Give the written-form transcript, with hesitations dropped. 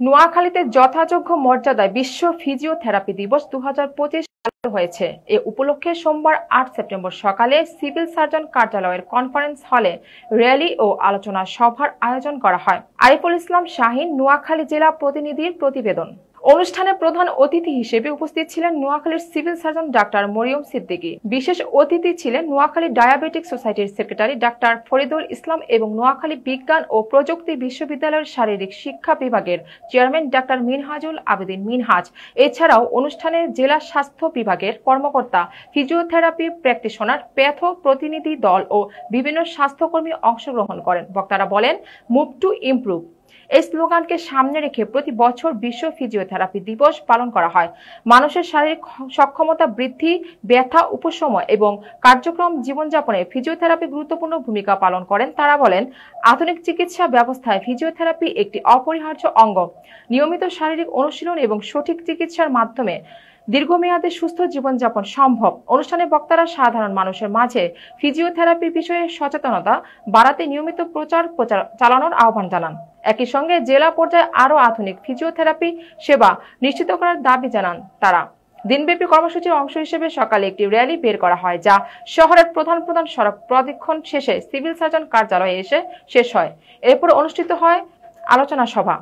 নোয়াখালীতে যথাযোগ্য মর্যাদায় বিশ্ব ফিজিওথেরাপি দিবস 2025 পালিত হয়েছে। এ উপলক্ষে সোমবার 8 সেপ্টেম্বর সকালে সিভিল সার্জন কার্যালয়ের কনফারেন্স হলে র্যালি ও আলোচনা সভার আয়োজন করা হয়। আরিফুল ইসলাম শাহীন, নোয়াখালী জেলা প্রতিনিধির প্রতিবেদন। অনুষ্ঠানে প্রধান অতিথি হিসেবে উপস্থিত ছিলেন নোয়াখালীর civil surgeon doctor Mariam Siddiqui. বিশেষ অতিথি ছিলেন নোয়াখালী ডায়াবেটিক সোসাইটির সেক্রেটারি ডাক্তার ফরিদুল ইসলাম এবং নোয়াখালী বিজ্ঞান ও প্রযুক্তি বিশ্ববিদ্যালয়ের শারীরিক শিক্ষা বিভাগের চেয়ারম্যান ডাক্তার মিনহাজুল আবেদিন মিনহাজ। এছাড়াও অনুষ্ঠানে জেলা স্বাস্থ্য বিভাগের কর্মকর্তা, ফিজিওথেরাপি প্র্যাকটিশনার, প্যাথো প্রতিনিধি দল ও বিভিন্ন স্বাস্থ্যকর্মী অংশগ্রহণ করেন। বক্তারা বলেন, মুভ টু ইমপ্রুভ এই স্লোগানকে সামনে রেখে প্রতি বছর বিশ্ব ফিজিওথেরাপি দিবস পালন করা হয়। মানুষের শারীরিক সক্ষমতা বৃদ্ধি, ব্যথা উপশম এবং কার্যক্রম জীবনযাপনে ফিজিওথেরাপি গুরুত্বপূর্ণ ভূমিকা পালন করেন। তারা বলেন, আধুনিক চিকিৎসা ব্যবস্থায় ফিজিওথেরাপি একটি অপরিহার্য অঙ্গ। নিয়মিত শারীরিক অনুশীলন এবং সঠিক চিকিৎসার মাধ্যমে দীর্ঘমেয়াদে সুস্থ জীবনযাপন সম্ভব। অনুষ্ঠানে বক্তারা সাধারণ মানুষের মাঝে ফিজিওথেরাপি বিষয়ে সচেতনতা বাড়াতে নিয়মিত প্রচার চালানোর আহ্বান জানান। একই সঙ্গে জেলা পর্যায়ে আরও আধুনিক ফিজিওথেরাপি সেবা নিশ্চিত করার দাবি জানান তারা। দিনব্যাপী কর্মসূচির অংশ হিসেবে সকালে একটি র্যালি বের করা হয়, যা শহরের প্রধান সড়ক প্রদক্ষিণ শেষে সিভিল সার্জন কার্যালয়ে এসে শেষ হয়। এরপর অনুষ্ঠিত হয় আলোচনা সভা।